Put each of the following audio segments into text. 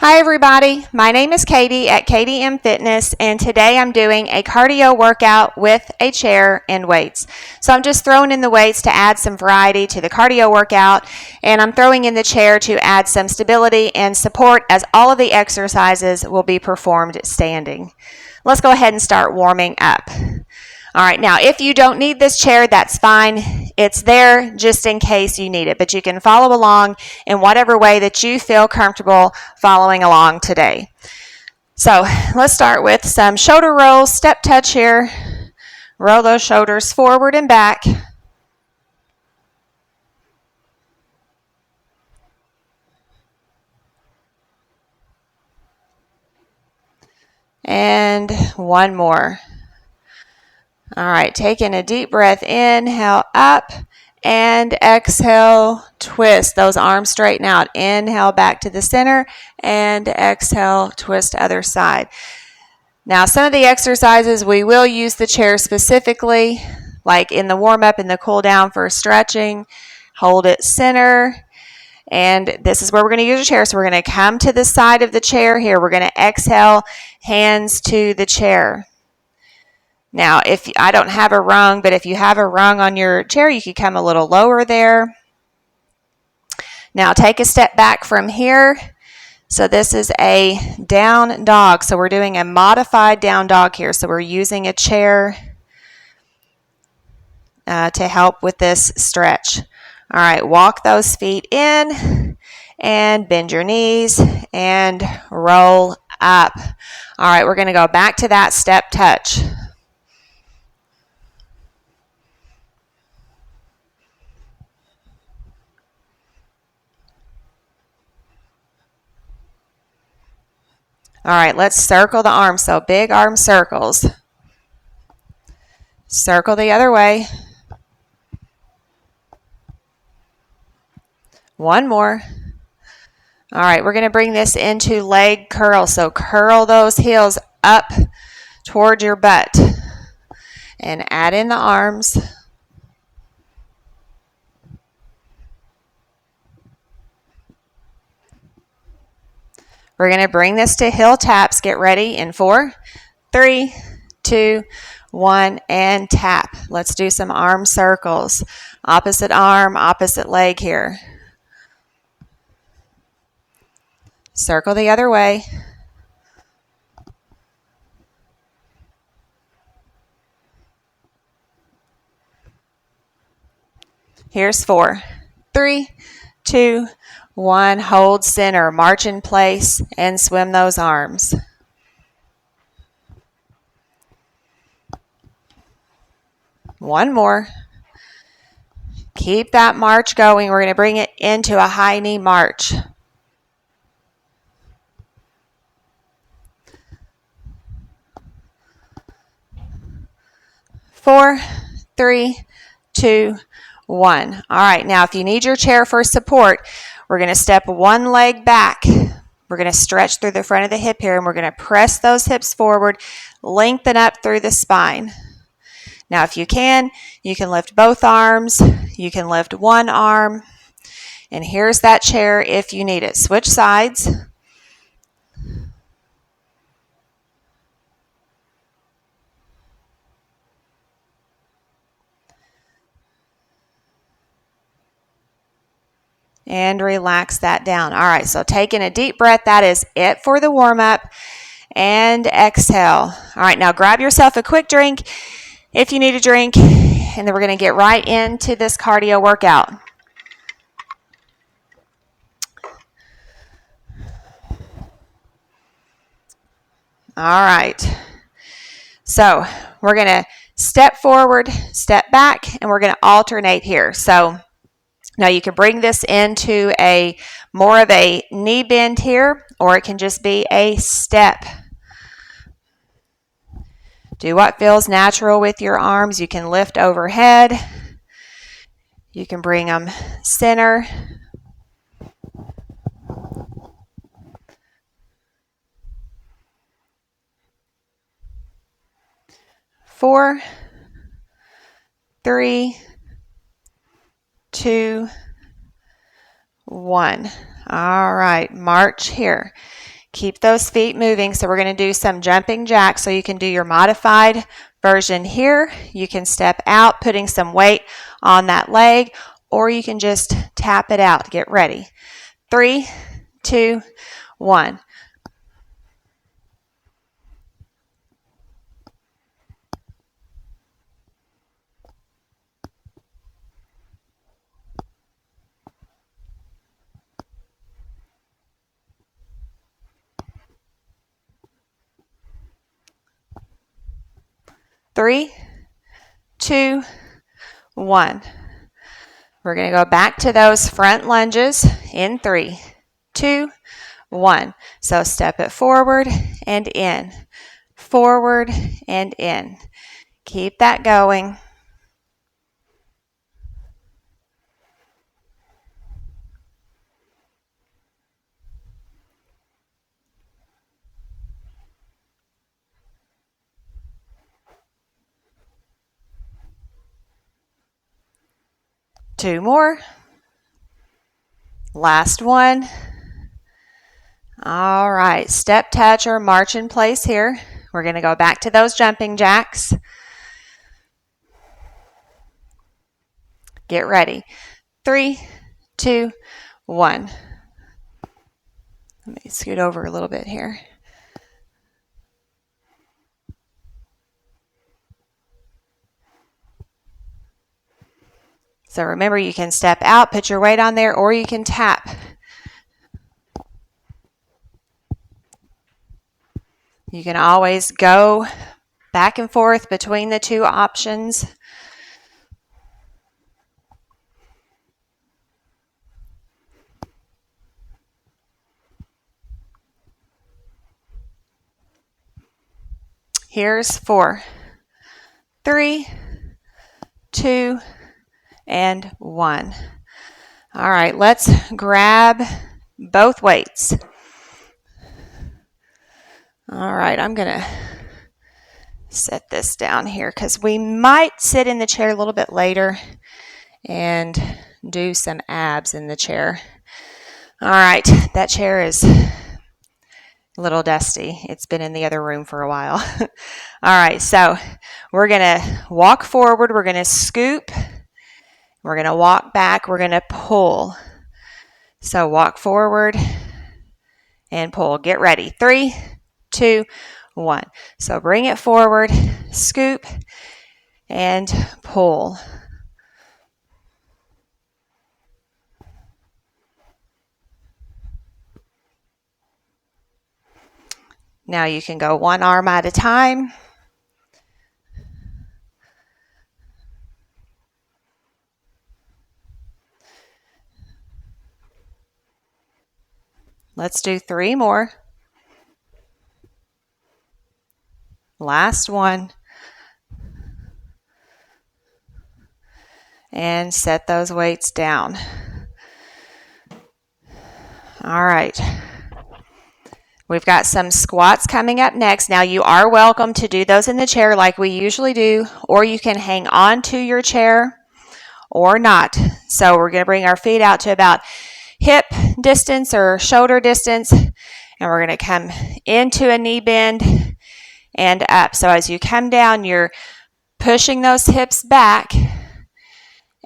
Hi everybody, my name is Katie at KatieMFitness, and today I'm doing a cardio workout with a chair and weights. So I'm just throwing in the weights to add some variety to the cardio workout, and I'm throwing in the chair to add some stability and support as all of the exercises will be performed standing. Let's go ahead and start warming up. All right, now if you don't need this chair, that's fine. It's there just in case you need it, but you can follow along in whatever way that you feel comfortable following along today. So let's start with some shoulder rolls, step touch here. Roll those shoulders forward and back. And one more. All right, taking a deep breath, inhale up and exhale, twist. Those arms straighten out. Inhale back to the center and exhale, twist other side. Now, some of the exercises we will use the chair specifically, like in the warm-up and the cool-down for stretching. Hold it center. And this is where we're going to use a chair. So we're going to come to the side of the chair here. We're going to exhale, hands to the chair. Now, if I don't have a rung, but if you have a rung on your chair, you can come a little lower there. Now, take a step back from here. So this is a down dog. So we're doing a modified down dog here. So we're using a chair to help with this stretch. All right, walk those feet in and bend your knees and roll up. All right, we're going to go back to that step touch. All right, let's circle the arms. So big arm circles. Circle the other way. One more. All right, we're going to bring this into leg curl. So curl those heels up toward your butt. And add in the arms. We're going to bring this to heel taps. Get ready in 4, 3, 2, 1, and tap. Let's do some arm circles. Opposite arm, opposite leg here. Circle the other way. Here's 4, 3, 2, 1. Hold center. March in place and swim those arms. One more. Keep that march going. We're going to bring it into a high knee march. Four, 3, 2, 1. All right, now if you need your chair for support, we're going to step one leg back. We're going to stretch through the front of the hip here, and we're going to press those hips forward, lengthen up through the spine. Now, if you can lift both arms. You can lift one arm. And here's that chair if you need it. Switch sides. And relax that down. All right, so taking a deep breath. That is it for the warm-up. And exhale. All right, now grab yourself a quick drink if you need a drink. And then we're going to get right into this cardio workout. All right. So we're going to step forward, step back, and we're going to alternate here. So now you can bring this into a more of a knee bend here, or it can just be a step. Do what feels natural with your arms. You can lift overhead. You can bring them center. Four, 3, 2, 1. All right, march here. Keep those feet moving. So we're going to do some jumping jacks. So you can do your modified version here. You can step out, putting some weight on that leg, or you can just tap it out. Get ready. 3, 2, 1. Three, 2, 1. We're going to go back to those front lunges in 3, 2, 1. So step it forward and in, forward and in. Keep that going. Two more. Last one. All right, step touch or march in place here. We're going to go back to those jumping jacks. Get ready. 3, 2, 1. Let me scoot over a little bit here. So remember, you can step out, put your weight on there, or you can tap. You can always go back and forth between the two options. Here's 4, 3, 2, and 1. All right, let's grab both weights. All right, I'm going to set this down here because we might sit in the chair a little bit later and do some abs in the chair. All right, that chair is a little dusty. It's been in the other room for a while. All right, so we're going to walk forward. We're going to scoop. We're going to walk back. We're going to pull. So walk forward and pull. Get ready. 3, 2, 1. So bring it forward, scoop, and pull. Now you can go one arm at a time. Let's do 3 more. Last one. And set those weights down. All right. We've got some squats coming up next. Now you are welcome to do those in the chair like we usually do, or you can hang on to your chair or not. So we're going to bring our feet out to about hip distance or shoulder distance, and we're going to come into a knee bend and up. So as you come down, you're pushing those hips back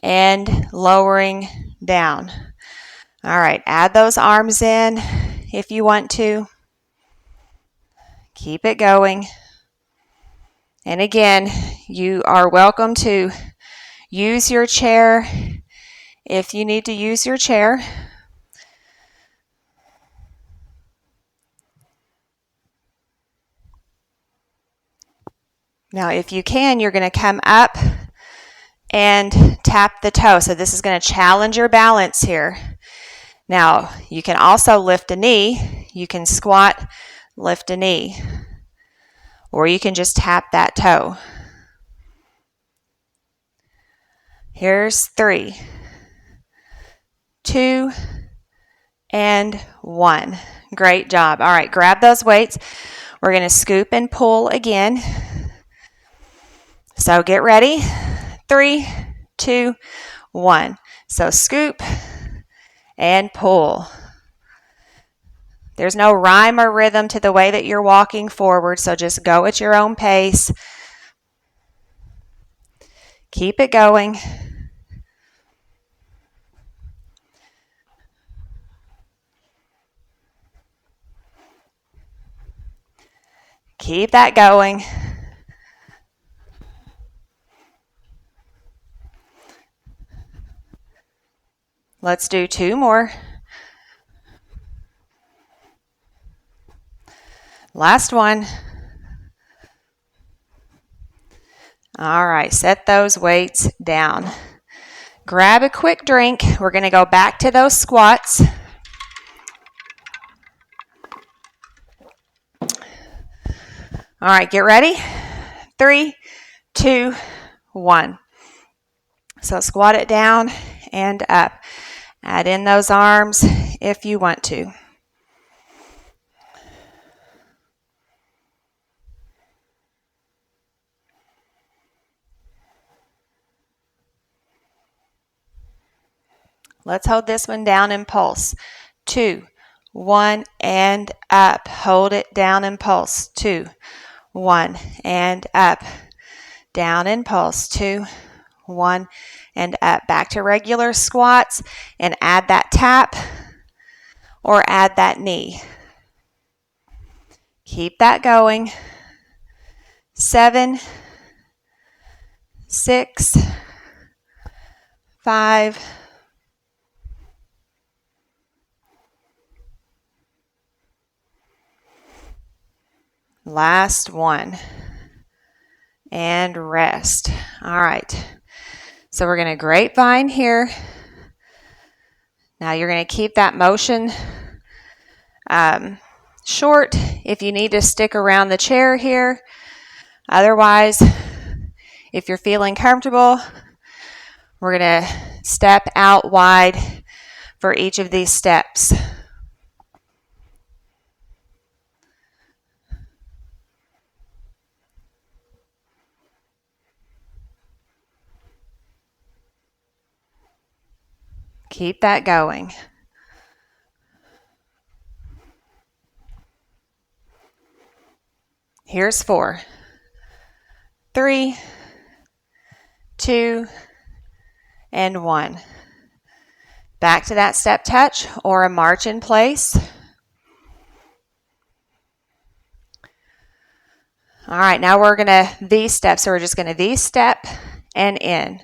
and lowering down. All right, add those arms in if you want to. Keep it going. And again, you are welcome to use your chair if you need to use your chair. Now, if you can, you're going to come up and tap the toe. So this is going to challenge your balance here. Now, you can also lift a knee. You can squat, lift a knee. Or you can just tap that toe. Here's 3, 2, and 1. Great job. All right, grab those weights. We're going to scoop and pull again. So get ready. 3, 2, 1. So scoop and pull. There's no rhyme or rhythm to the way that you're walking forward, so just go at your own pace. Keep it going. Keep that going. Let's do 2 more. Last one. All right, set those weights down. Grab a quick drink. We're going to go back to those squats. All right, get ready. 3, 2, 1. So squat it down and up. Add in those arms if you want to. Let's hold this one down and pulse. 2, 1, and up. Hold it down and pulse. 2, 1, and up. Down and pulse. 2, 1, and up. Back to regular squats and add that tap or add that knee. Keep that going. 7, 6, 5, last one. And rest. All right. So we're going to grapevine here. Now you're going to keep that motion short if you need to stick around the chair here. Otherwise, if you're feeling comfortable, we're going to step out wide for each of these steps. Keep that going. Here's 4, 3, 2, and 1. Back to that step touch or a march in place. All right, now we're going to V-step. So we're just going to V-step and in,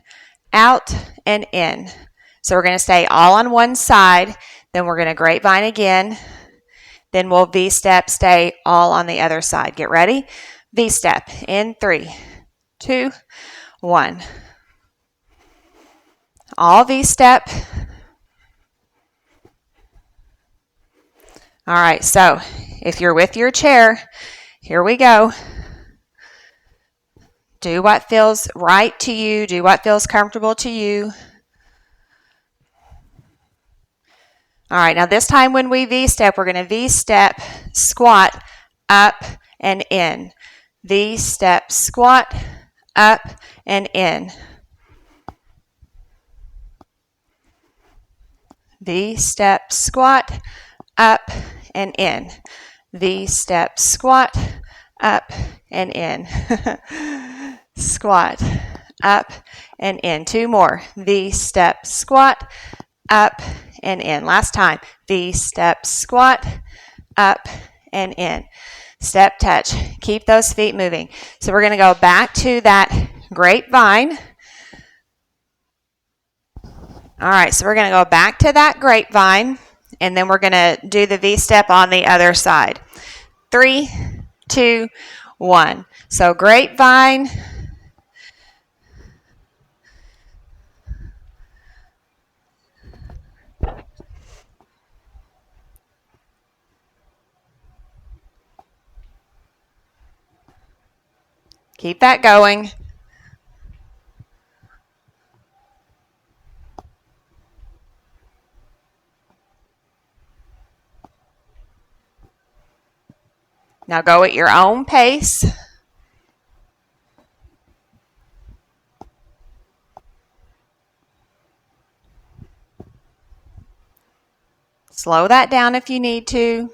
out and in. So we're going to stay all on one side. Then we're going to grapevine again. Then we'll V-step, stay all on the other side. Get ready? V-step in 3, 2, 1. All V-step. All right, so if you're with your chair, here we go. Do what feels right to you. Do what feels comfortable to you. All right, now this time when we V-step, we're going to V-step, squat, up, and in. V-step, squat, up, and in. V-step, squat, up, and in. V-step, squat, up, and in. Squat, up, and in. 2 more. V-step, squat, up, and in. Last time. V-step, squat, up, and in. Step touch. Keep those feet moving. So we're going to go back to that grapevine. All right, so we're going to go back to that grapevine, and then we're going to do the V-step on the other side. 3, 2, 1. So grapevine. Keep that going. Now go at your own pace. Slow that down if you need to.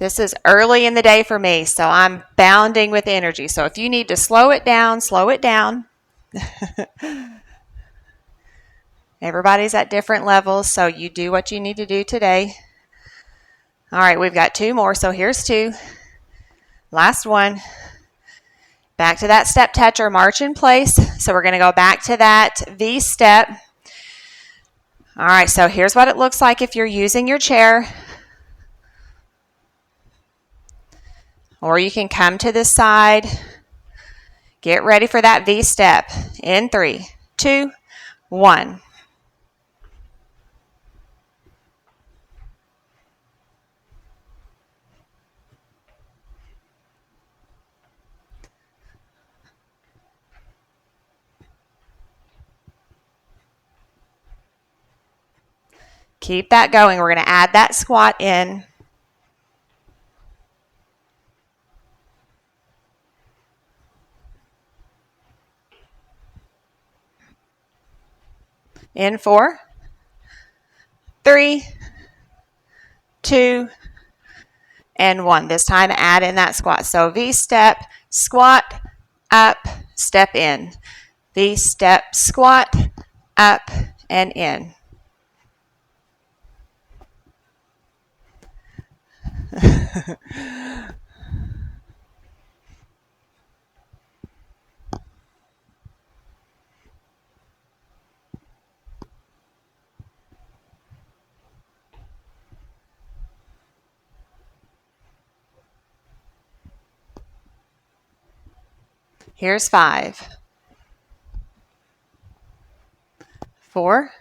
This is early in the day for me, so I'm bounding with energy. So if you need to slow it down, slow it down. Everybody's at different levels, so you do what you need to do today. All right, we've got 2 more, so here's 2. Last one. Back to that step touch or march in place. So we're going to go back to that V step. All right, so here's what it looks like if you're using your chair. Or you can come to this side. Get ready for that V step in 3, 2, 1. Keep that going. We're going to add that squat in. In 4, 3, 2, and 1. This time add in that squat. So V step, squat, up, step in. V step, squat, up, and in. Here's 5, 4,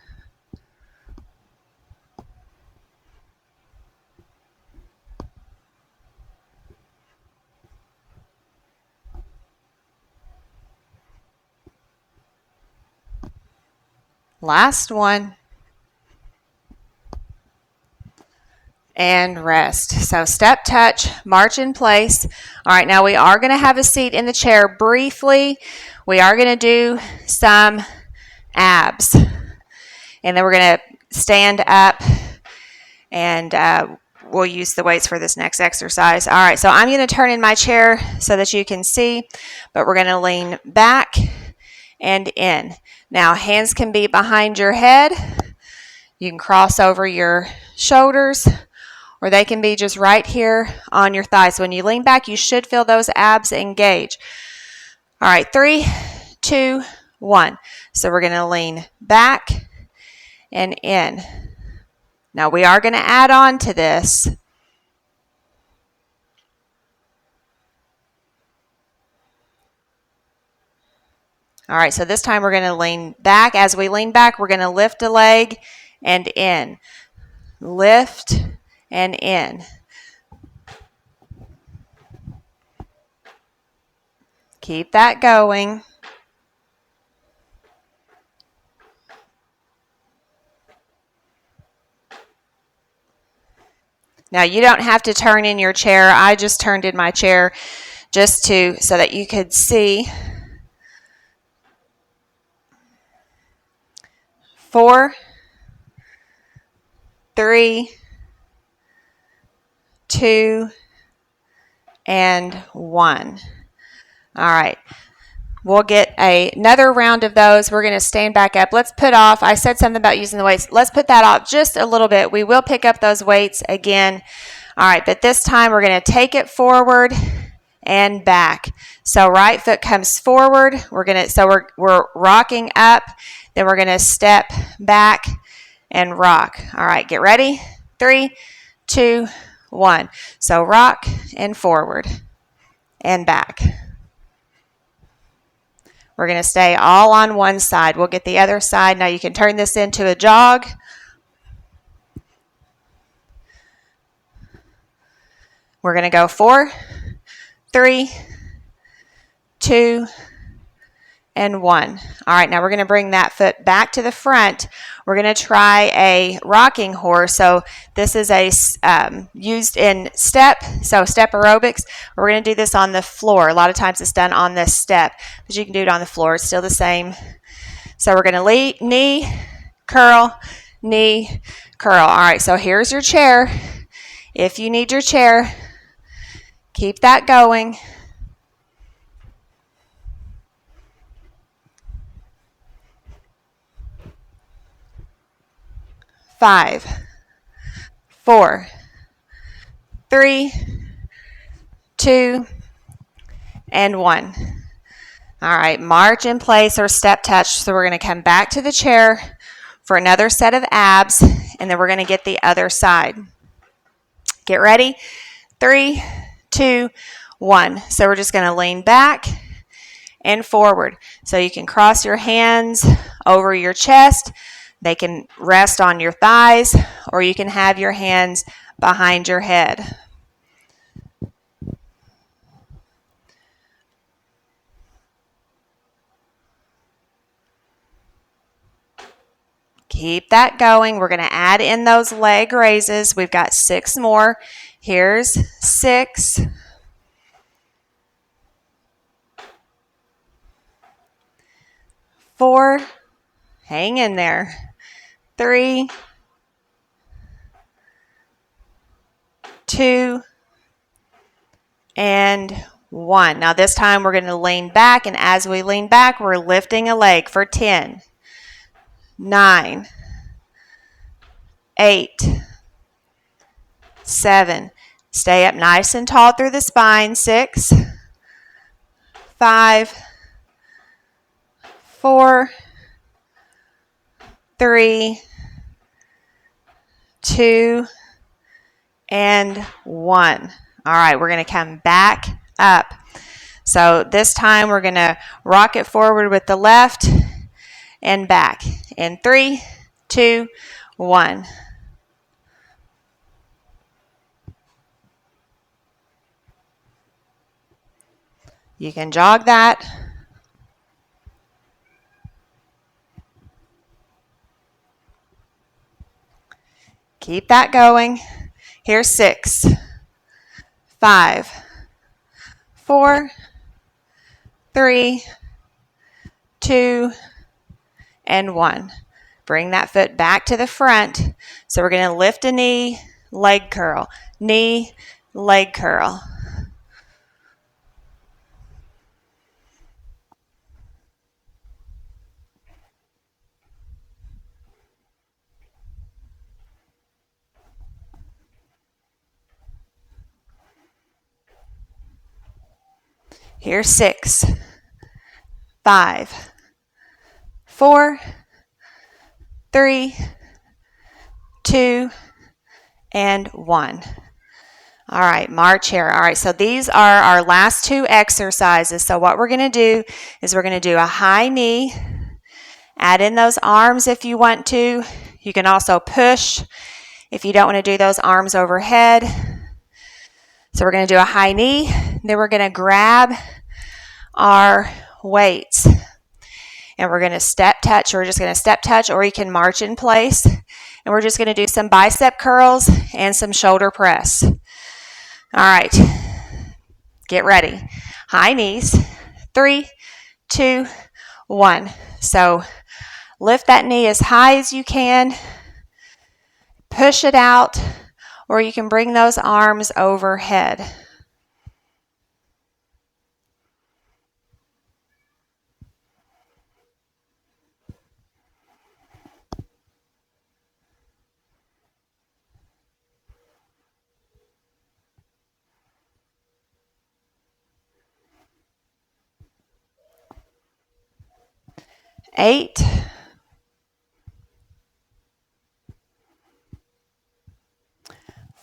1. And rest. So step touch, march in place. All right, now we are going to have a seat in the chair briefly. We are going to do some abs. And then we're going to stand up and we'll use the weights for this next exercise. All right, so I'm going to turn in my chair so that you can see, but we're going to lean back and in. Now, hands can be behind your head. You can cross over your shoulders, or they can be just right here on your thighs. When you lean back, you should feel those abs engage. All right, 3, 2, 1. So we're going to lean back and in. Now we are going to add on to this. All right, so this time we're going to lean back. As we lean back, we're going to lift a leg and in. Lift and in. Keep that going. Now you don't have to turn in your chair. I just turned in my chair just so that you could see. 4, 3, 2, and 1. All right. We'll get another round of those. We're going to stand back up. Let's put off. I said something about using the weights. Let's put that off just a little bit. We will pick up those weights again. All right, but this time we're going to take it forward and back. So right foot comes forward. We're rocking up. Then we're going to step back and rock. All right, get ready. 3, 2, 1. So rock and forward and back. We're going to stay all on one side. We'll get the other side. Now you can turn this into a jog. We're going to go 4, 3, 2, and 1. All right, now we're going to bring that foot back to the front. We're going to try a rocking horse. So this is used in step aerobics. We're going to do this on the floor. A lot of times it's done on this step, but you can do it on the floor. It's still the same. So we're going to knee, curl, knee, curl. All right, so here's your chair. If you need your chair, Keep that going. 5, 4, 3, 2, and 1. All right, march in place or step touch. So we're going to come back to the chair for another set of abs, and then we're going to get the other side. Get ready. 3, 2, 1. So we're just going to lean back and forward. So you can cross your hands over your chest. They can rest on your thighs, or you can have your hands behind your head. Keep that going. We're going to add in those leg raises. We've got 6 more. Here's 6. 4. Hang in there. 3, 2, and 1. Now this time we're going to lean back, and as we lean back, we're lifting a leg for 10, 9, 8, 7. Stay up nice and tall through the spine. 6, 5, 4, 3, 2, and 1. All right, we're going to come back up. So this time we're going to rock it forward with the left and back. In 3, 2, 1. You can jog that. Keep that going. Here's 6, 5, 4, 3, 2, and 1. Bring that foot back to the front. So we're going to lift a knee, leg curl, knee, leg curl. Here's 6, 5, 4, 3, 2, and 1. All right, march here. All right, so these are our last 2 exercises. So what we're going to do is we're going to do a high knee. Add in those arms if you want to. You can also push if you don't want to do those arms overhead. So we're going to do a high knee. Then we're going to grab our weights. And we're going to step touch. We're just going to step touch, or you can march in place. And we're just going to do some bicep curls and some shoulder press. All right. Get ready. High knees. 3, 2, 1. So lift that knee as high as you can. Push it out, or you can bring those arms overhead. Eight,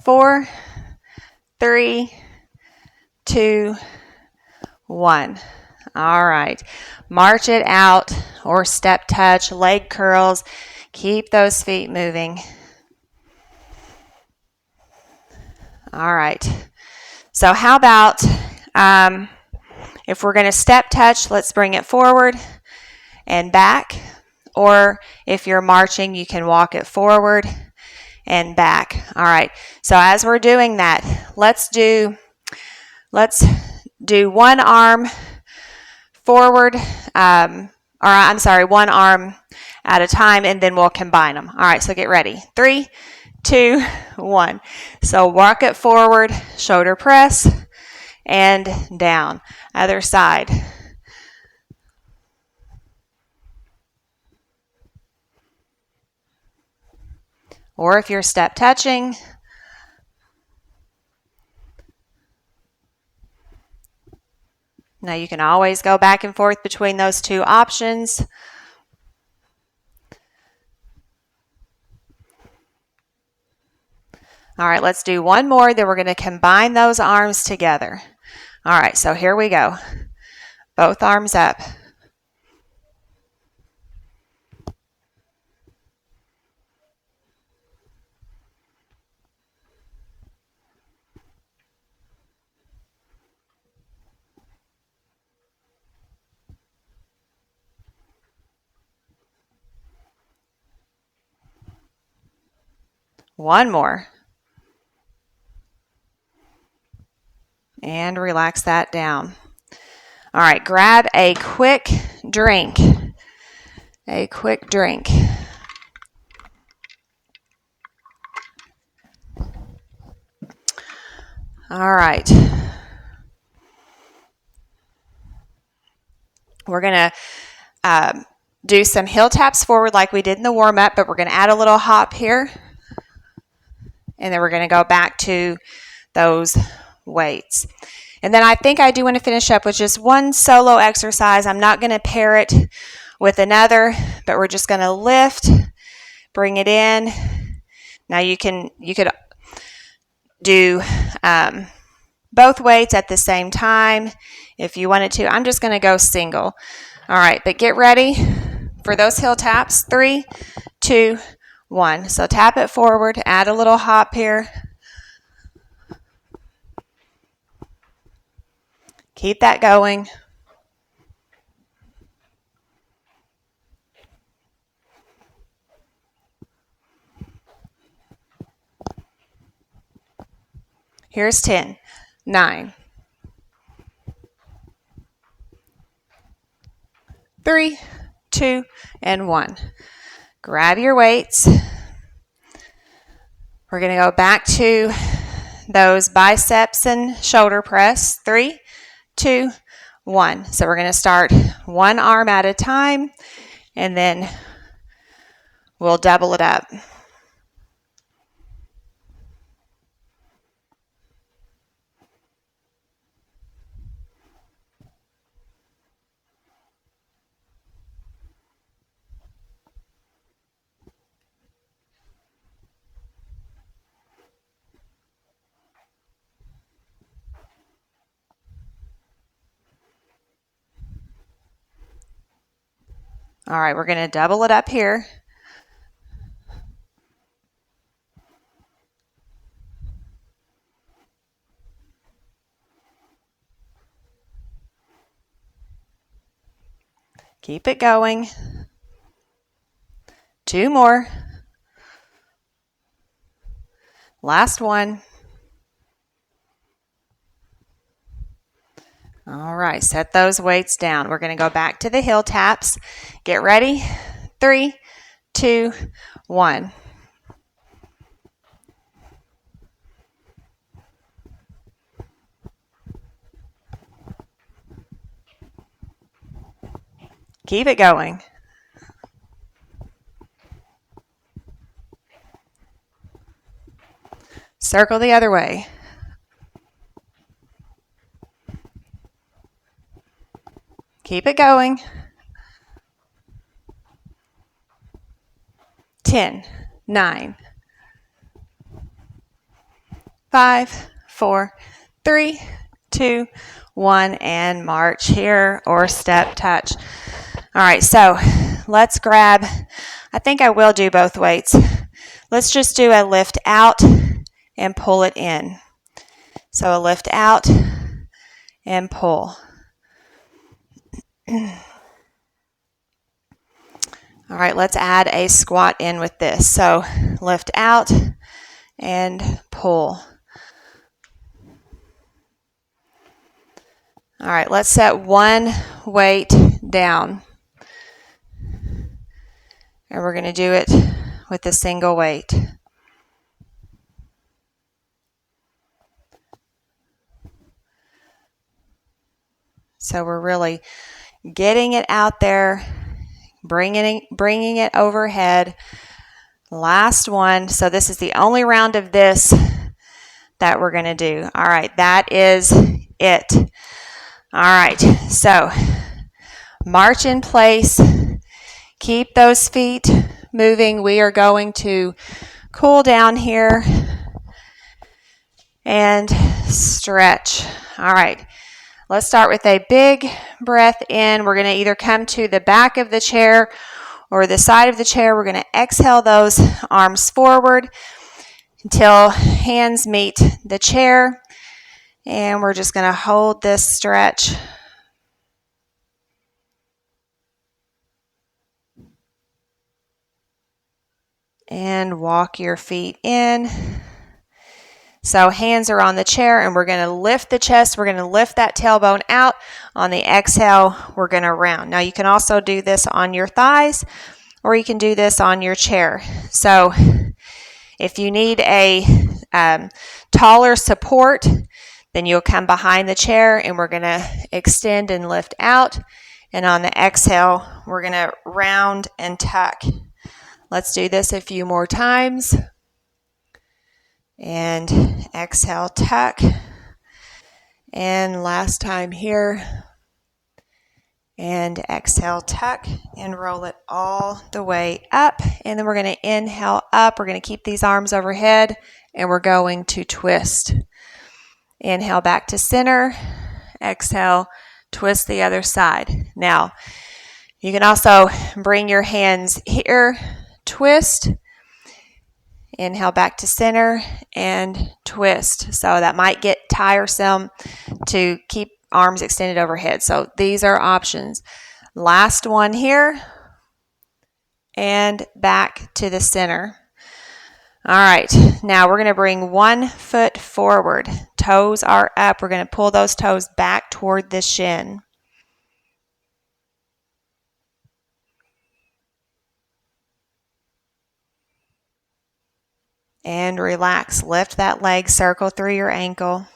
4, 3, 2, 1. All right. March it out or step touch, leg curls. Keep those feet moving. All right. So how about if we're going to step touch, let's bring it forward and back. Or if you're marching, you can walk it forward and back. All right. So as we're doing that, let's do one arm forward, one arm at a time, and then we'll combine them. All right, so get ready. 3, 2, 1. So walk it forward, shoulder press, and down. Other side. Or if you're step touching, now you can always go back and forth between those two options. All right, let's do one more, then we're going to combine those arms together. All right, so here we go. Both arms up. One more. And relax that down. All right, grab a quick drink. A quick drink. All right. We're going to do some heel taps forward like we did in the warm-up, but we're going to add a little hop here. And then we're going to go back to those weights. And then I think I do want to finish up with just one solo exercise. I'm not going to pair it with another, but we're just going to lift, bring it in. Now you could do both weights at the same time if you wanted to. I'm just going to go single. All right, but get ready for those heel taps. 3, 2, 1. So tap it forward, add a little hop here. Keep that going. Here's 10, 9, 3, 2, and 1. Grab your weights. We're going to go back to those biceps and shoulder press. 3, 2, 1. So we're going to start one arm at a time, and then we'll double it up. All right, we're going to double it up here. Keep it going. 2 more. Last one. All right, set those weights down. We're going to go back to the heel taps. Get ready. 3, 2, 1. Keep it going. Circle the other way. Keep it going. 10, 9, 5, 4, 3, 2, 1, and march here or step touch. All right, so let's grab, I think I will do both weights. Let's just do a lift out and pull it in. So a lift out and pull. All right, let's add a squat in with this. So lift out and pull. All right, let's set one weight down. And we're going to do it with a single weight. So we're really getting it out there, bringing it overhead. Last one. So this is the only round of this that we're going to do. All right, that is it. All right, so march in place. Keep those feet moving. We are going to cool down here and stretch. All right, let's start with a big breath in. We're going to either come to the back of the chair or the side of the chair. We're going to exhale those arms forward until hands meet the chair. And we're just going to hold this stretch. And walk your feet in. So hands are on the chair, and we're going to lift the chest. We're going to lift that tailbone out. On the exhale, we're going to round. Now you can also do this on your thighs, or you can do this on your chair. So if you need a taller support, then you'll come behind the chair, and we're going to extend and lift out. And on the exhale, we're going to round and tuck. Let's do this a few more times. And exhale, tuck. And last time here. And exhale, tuck, and roll it all the way up. And then we're going to inhale up. We're going to keep these arms overhead, and we're going to twist. Inhale back to center. Exhale, twist the other side. Now, you can also bring your hands here, twist. Inhale back to center and twist. So that might get tiresome to keep arms extended overhead. So these are options. Last one here and back to the center. All right, now we're going to bring one foot forward. Toes are up. We're going to pull those toes back toward the shin. And relax. Lift that leg, circle through your ankle.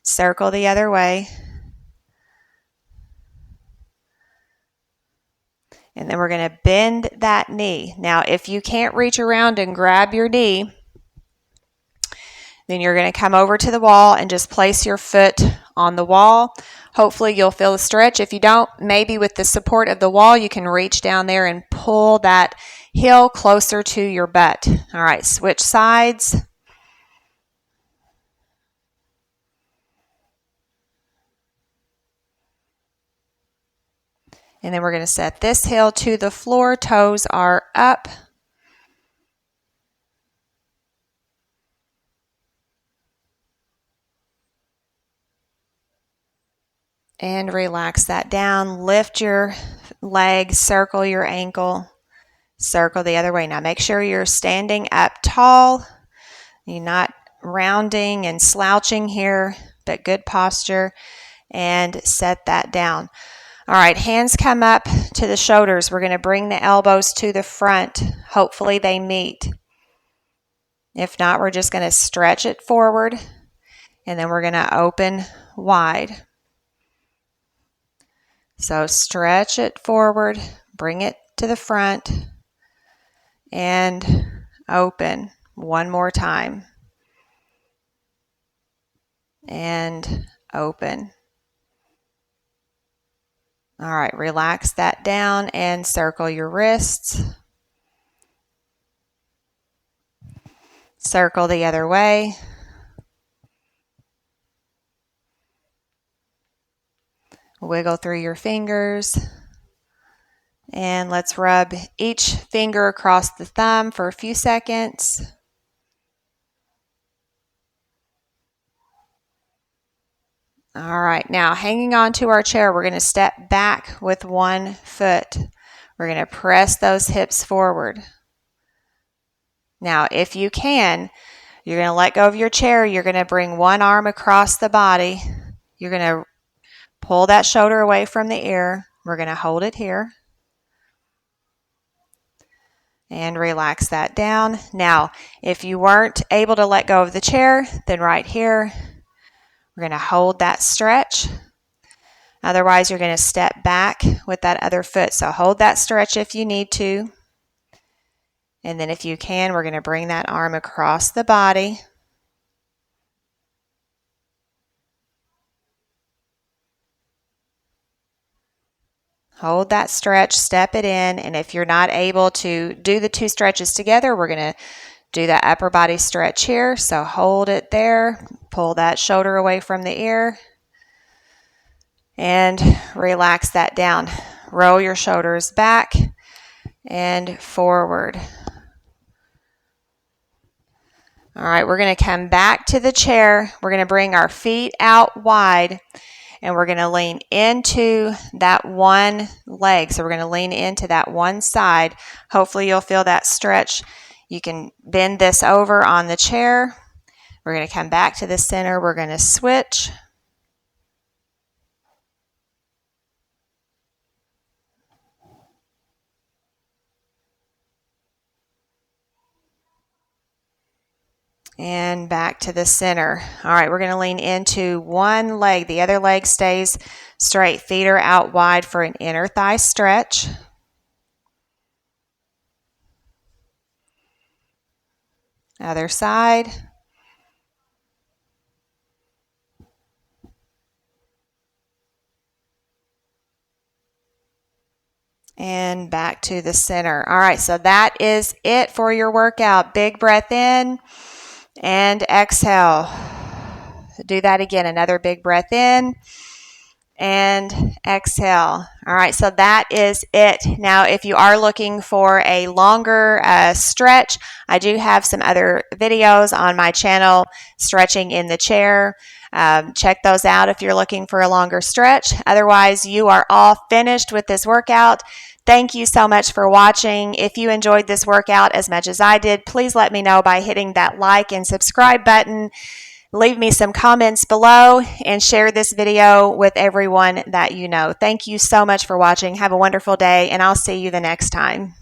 Circle the other way. And then we're going to bend that knee. Now, if you can't reach around and grab your knee, then you're going to come over to the wall and just place your foot on the wall. Hopefully you'll feel a stretch. If you don't, maybe with the support of the wall, you can reach down there and pull that heel closer to your butt. All right, switch sides. And then we're going to set this heel to the floor. Toes are up. And relax that down. Lift your leg, circle your ankle, circle the other way. Now make sure you're standing up tall. You're not rounding and slouching here, but good posture. And set that down. All right, hands come up to the shoulders. We're going to bring the elbows to the front. Hopefully they meet. If not, we're just going to stretch it forward, and then we're going to open wide. So stretch it forward, bring it to the front, and open. One more time. And open. All right, relax that down and circle your wrists. Circle the other way. Wiggle through your fingers. And let's rub each finger across the thumb for a few seconds. All right, now hanging on to our chair, we're going to step back with one foot. We're going to press those hips forward. Now, if you can, you're going to let go of your chair. You're going to bring one arm across the body. You're going to pull that shoulder away from the ear. We're going to hold it here. And relax that down. Now, if you weren't able to let go of the chair, then right here, we're going to hold that stretch. Otherwise, you're going to step back with that other foot. So hold that stretch if you need to. And then if you can, we're going to bring that arm across the body. Hold that stretch, step it in, and if you're not able to do the two stretches together, we're going to do that upper body stretch here. So hold it there, pull that shoulder away from the ear, and relax that down. Roll your shoulders back and forward. All right, we're going to come back to the chair. We're going to bring our feet out wide, and we're going to lean into that one leg. So we're going to lean into that one side. Hopefully you'll feel that stretch. You can bend this over on the chair. We're going to come back to the center. We're going to switch. And back to the center. All right, we're going to lean into one leg. The other leg stays straight. Feet are out wide for an inner thigh stretch. Other side. And back to the center. All right, so that is it for your workout. Big breath in and exhale. Do that again. Another big breath in and exhale. All right, so that is it. Now, if you are looking for a longer stretch, I do have some other videos on my channel, stretching in the chair. Check those out if you're looking for a longer stretch. Otherwise, you are all finished with this workout. Thank you so much for watching. If you enjoyed this workout as much as I did, please let me know by hitting that like and subscribe button. Leave me some comments below and share this video with everyone that you know. Thank you so much for watching. Have a wonderful day, and I'll see you the next time.